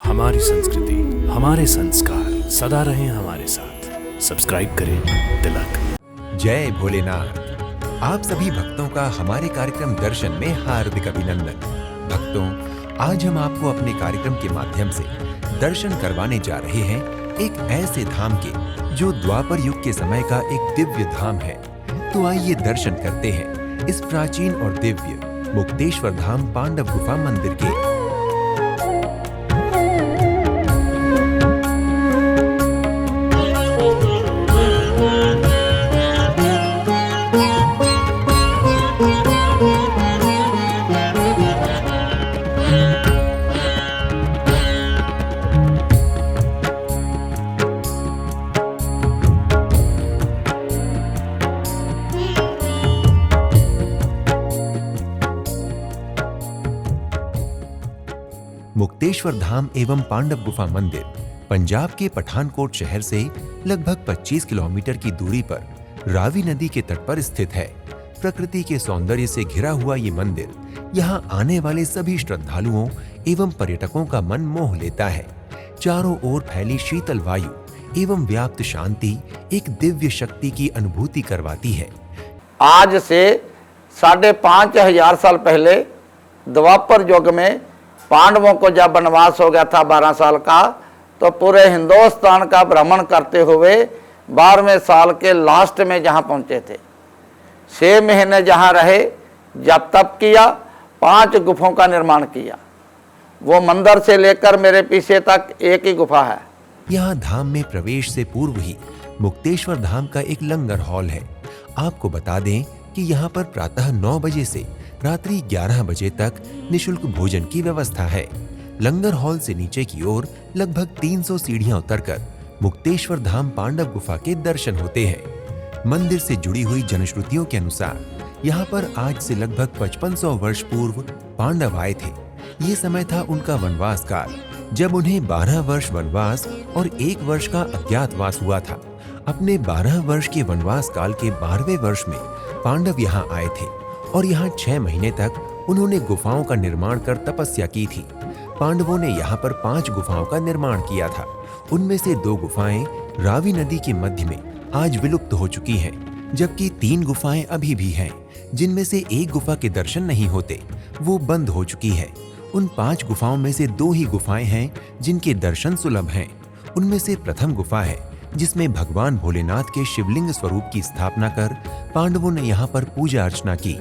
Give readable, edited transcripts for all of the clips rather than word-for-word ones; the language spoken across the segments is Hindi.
हमारी संस्कृति, हमारे संस्कार सदा रहें हमारे साथ। सब्सक्राइब करें तिलक। जय भोलेनाथ। आप सभी भक्तों का हमारे कार्यक्रम दर्शन में हार्दिक अभिनंदन। भक्तों, आज हम आपको अपने कार्यक्रम के माध्यम से दर्शन करवाने जा रहे हैं एक ऐसे धाम के जो द्वापर युग के समय का एक दिव्य धाम है। तो आइए दर्शन करते हैं इस प्राचीन और दिव्य मुक्तेश्वर धाम पांडव गुफा मंदिर के। मुक्तेश्वर धाम एवं पांडव गुफा मंदिर पंजाब के पठानकोट शहर से लगभग 25 किलोमीटर की दूरी पर रावी नदी के तट पर स्थित है। प्रकृति के सौंदर्य से घिरा हुआ ये मंदिर यहाँ आने वाले सभी श्रद्धालुओं एवं पर्यटकों का मन मोह लेता है। चारों ओर फैली शीतल वायु एवं व्याप्त शांति एक दिव्य शक्ति की अनुभूति करवाती है। आज से 5,500 साल पहले द्वापर युग में पांडवों को जब वनवास हो गया था 12 साल का, तो पूरे हिंदुस्तान का भ्रमण करते हुए 12वें साल के लास्ट में जहाँ पहुँचे थे, 6 महीने जहाँ रहे, जब तप किया, 5 गुफाओं का निर्माण किया। वो मंदिर से लेकर मेरे पीछे तक एक ही गुफा है। यहाँ धाम में प्रवेश से पूर्व ही मुक्तेश्वर धाम का एक लंगर हॉल है। आपको बता दें कि यहाँ पर प्रातः 9 बजे से रात्रि 11 बजे तक निशुल्क भोजन की व्यवस्था है। लंगर हॉल से नीचे की ओर लगभग 300 सीढ़ियां उतरकर मुक्तेश्वर धाम पांडव गुफा के दर्शन होते हैं। मंदिर से जुड़ी हुई जनश्रुतियों के अनुसार यहाँ पर आज से लगभग 5500 वर्ष पूर्व पांडव आए थे। ये समय था उनका वनवास काल, जब उन्हें 12 वर्ष वनवास और 1 वर्ष का अज्ञातवास हुआ था। अपने 12 वर्ष के वनवास काल के 12वें वर्ष में पांडव यहाँ आए थे और यहाँ 6 महीने तक उन्होंने गुफाओं का निर्माण कर तपस्या की थी। पांडवों ने यहाँ पर 5 गुफाओं का निर्माण किया था। उनमें से 2 गुफाएं रावी नदी के मध्य में आज विलुप्त हो चुकी हैं, जबकि 3 गुफाएं अभी भी हैं, जिनमें से एक गुफा के दर्शन नहीं होते, वो बंद हो चुकी है। उन 5 गुफाओं में से 2 ही गुफाएं हैं जिनके दर्शन सुलभ हैं। उनमें से प्रथम गुफा है जिसमें भगवान भोलेनाथ के शिवलिंग स्वरूप की स्थापना कर पांडवों ने यहाँ पर पूजा अर्चना की।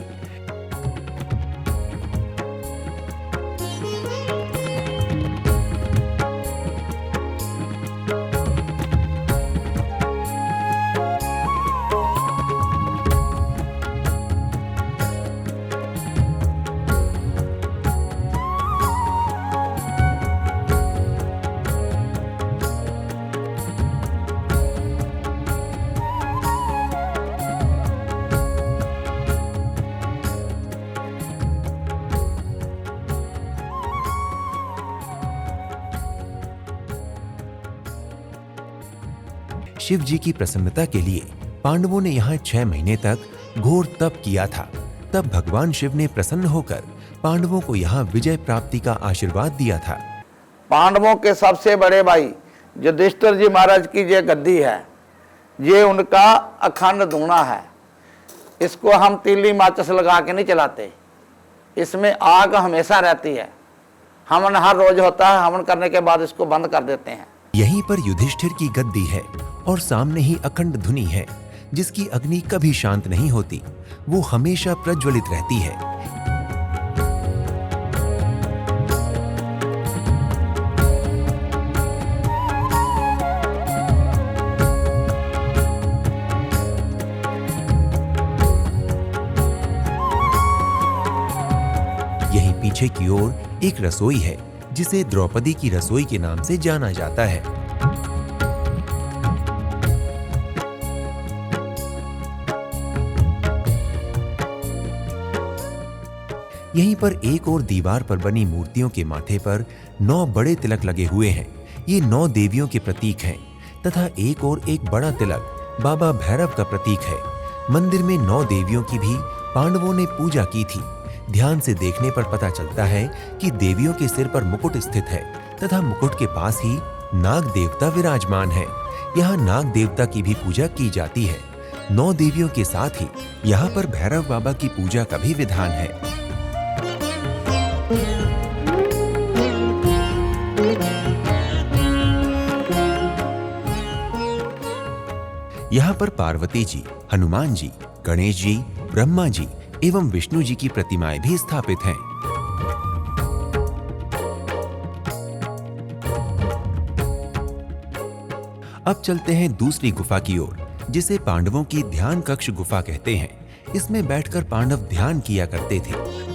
शिव जी की प्रसन्नता के लिए पांडवों ने यहाँ 6 महीने तक घोर तप किया था। तब भगवान शिव ने प्रसन्न होकर पांडवों को यहाँ विजय प्राप्ति का आशीर्वाद दिया था। पांडवों के सबसे बड़े भाई युधिष्ठिर जी महाराज की ये गद्दी है, ये उनका अखंड धूना है। इसको हम तीली माचिस लगा के नहीं चलाते, इसमें आग हमेशा रहती है। हवन हर रोज होता है, हवन करने के बाद इसको बंद कर देते हैं। यहीं पर युधिष्ठिर की गद्दी है और सामने ही अखंड धुनी है, जिसकी अग्नि कभी शांत नहीं होती, वो हमेशा प्रज्वलित रहती है। यहीं पीछे की ओर एक रसोई है जिसे द्रौपदी की रसोई के नाम से जाना जाता है। यहीं पर एक और दीवार पर बनी मूर्तियों के माथे पर 9 बड़े तिलक लगे हुए हैं। ये 9 देवियों के प्रतीक हैं तथा एक और एक बड़ा तिलक बाबा भैरव का प्रतीक है। मंदिर में 9 देवियों की भी पांडवों ने पूजा की थी। ध्यान से देखने पर पता चलता है कि देवियों के सिर पर मुकुट स्थित है तथा मुकुट के पास ही नाग देवता विराजमान है। यहाँ नाग देवता की भी पूजा की जाती है। 9 देवियों के साथ ही यहाँ पर भैरव बाबा की पूजा का भी विधान है। यहाँ पर पार्वती जी, हनुमान जी, गणेश जी, ब्रह्मा जी एवं विष्णु जी की प्रतिमाएं भी स्थापित हैं। अब चलते हैं दूसरी गुफा की ओर, जिसे पांडवों की ध्यान कक्ष गुफा कहते हैं। इसमें बैठकर पांडव ध्यान किया करते थे।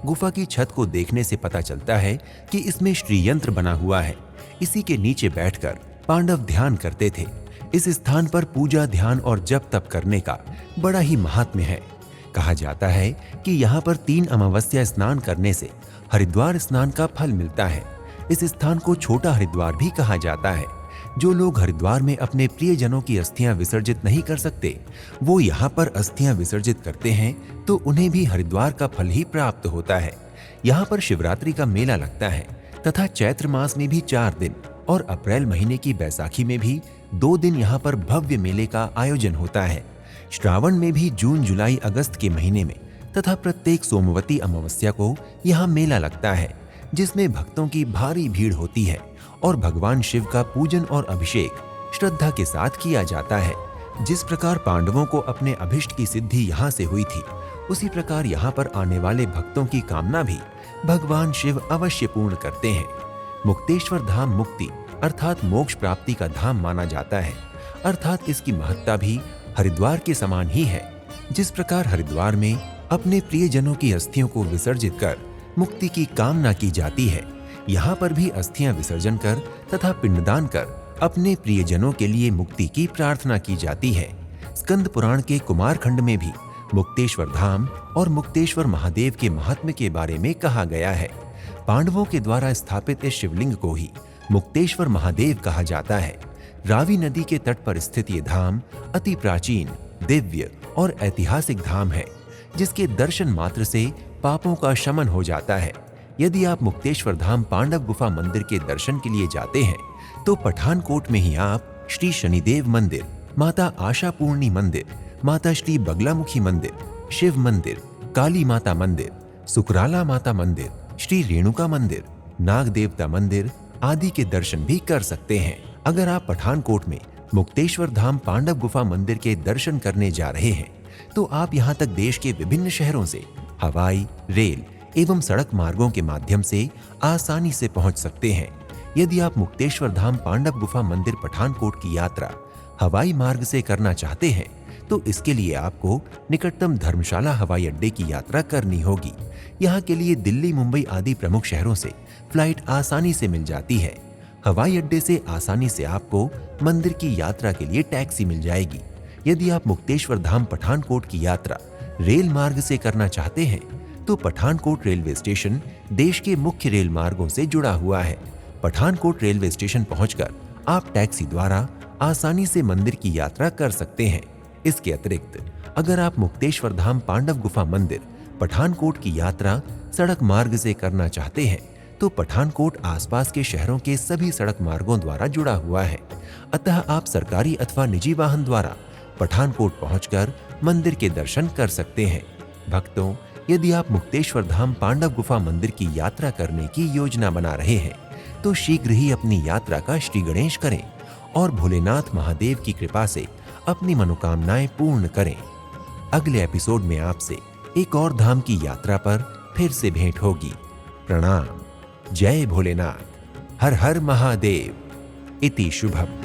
गुफा की छत को देखने से पता चलता है कि इसमें श्री यंत्र बना हुआ है। इसी के नीचे बैठकर पांडव ध्यान करते थे। इस स्थान पर पूजा, ध्यान और जप तप करने का बड़ा ही महात्म्य है। कहा जाता है कि यहाँ पर 3 अमावस्या स्नान करने से हरिद्वार स्नान का फल मिलता है। इस स्थान को छोटा हरिद्वार भी कहा जाता है। जो लोग हरिद्वार में अपने प्रियजनों की अस्थियां विसर्जित नहीं कर सकते, वो यहाँ पर अस्थियां विसर्जित करते हैं तो उन्हें भी हरिद्वार का फल ही प्राप्त होता है। यहाँ पर शिवरात्रि का मेला लगता है तथा चैत्र मास में भी 4 दिन और अप्रैल महीने की बैसाखी में भी 2 दिन यहाँ पर भव्य मेले का आयोजन होता है। श्रावण में भी जून, जुलाई, अगस्त के महीने में तथा प्रत्येक सोमवती अमावस्या को यहाँ मेला लगता है, जिसमें भक्तों की भारी भीड़ होती है और भगवान शिव का पूजन और अभिषेक श्रद्धा के साथ किया जाता है। जिस प्रकार पांडवों को अपने अभिष्ट की सिद्धि यहाँ से हुई थी, उसी प्रकार यहाँ पर आने वाले भक्तों की कामना भी भगवान शिव अवश्य पूर्ण करते हैं। मुक्तेश्वर धाम मुक्ति अर्थात मोक्ष प्राप्ति का धाम माना जाता है, अर्थात इसकी महत्ता भी हरिद्वार के समान ही है। जिस प्रकार हरिद्वार में अपने प्रियजनों की अस्थियों को विसर्जित कर मुक्ति की कामना की जाती है, यहाँ पर भी अस्थियां विसर्जन कर तथा पिंडदान कर अपने प्रियजनों के लिए मुक्ति की प्रार्थना की जाती है। स्कंद पुराण के कुमार खंड में भी मुक्तेश्वर धाम और मुक्तेश्वर महादेव के महात्म्य के बारे में कहा गया है। पांडवों के द्वारा स्थापित इस शिवलिंग को ही मुक्तेश्वर महादेव कहा जाता है। रावी नदी के तट पर स्थित ये धाम अति प्राचीन, दिव्य और ऐतिहासिक धाम है, जिसके दर्शन मात्र से पापों का शमन हो जाता है। यदि आप मुक्तेश्वर धाम पांडव गुफा मंदिर के दर्शन के लिए जाते हैं तो पठानकोट में ही आप श्री शनिदेव मंदिर, माता आशापूर्णी मंदिर, माता श्री बगलामुखी मंदिर, शिव मंदिर, काली माता मंदिर, सुकराला माता मंदिर, श्री रेणुका मंदिर, नाग देवता मंदिर आदि के दर्शन भी कर सकते हैं। अगर आप पठानकोट में मुक्तेश्वर धाम पांडव गुफा मंदिर के दर्शन करने जा रहे हैं तो आप यहाँ तक देश के विभिन्न शहरों से हवाई, रेल एवं सड़क मार्गों के माध्यम से आसानी से पहुंच सकते हैं। यदि आप मुक्तेश्वर धाम पांडव गुफा मंदिर पठानकोट की यात्रा हवाई मार्ग से करना चाहते हैं तो इसके लिए आपको निकटतम धर्मशाला हवाई अड्डे की यात्रा करनी होगी। यहाँ के लिए दिल्ली, मुंबई आदि प्रमुख शहरों से फ्लाइट आसानी से मिल जाती है। हवाई अड्डे से आसानी से आपको मंदिर की यात्रा के लिए टैक्सी मिल जाएगी। यदि आप मुक्तेश्वर धाम पठानकोट की यात्रा रेल मार्ग से करना चाहते हैं तो पठानकोट रेलवे स्टेशन देश के मुख्य रेल मार्गों से जुड़ा हुआ है। पठानकोट रेलवे स्टेशन पहुंचकर आप टैक्सी द्वारा आसानी से मंदिर की यात्रा कर सकते हैं। इसके अतिरिक्त अगर आप मुक्तेश्वर धाम पांडव गुफा मंदिर पठानकोट की यात्रा सड़क मार्ग से करना चाहते हैं तो पठानकोट आसपास के शहरों के सभी सड़क मार्गों द्वारा जुड़ा हुआ है। अतः आप सरकारी अथवा निजी वाहन द्वारा पठानकोट पहुंचकर मंदिर के दर्शन कर सकते हैं। भक्तों, यदि आप मुक्तेश्वर धाम पांडव गुफा मंदिर की यात्रा करने की योजना बना रहे हैं तो शीघ्र ही अपनी यात्रा का श्री गणेश करें और भोलेनाथ महादेव की कृपा से अपनी मनोकामनाएं पूर्ण करें। अगले एपिसोड में आपसे एक और धाम की यात्रा पर फिर से भेंट होगी। प्रणाम। जय भोलेनाथ। हर हर महादेव। इति शुभम।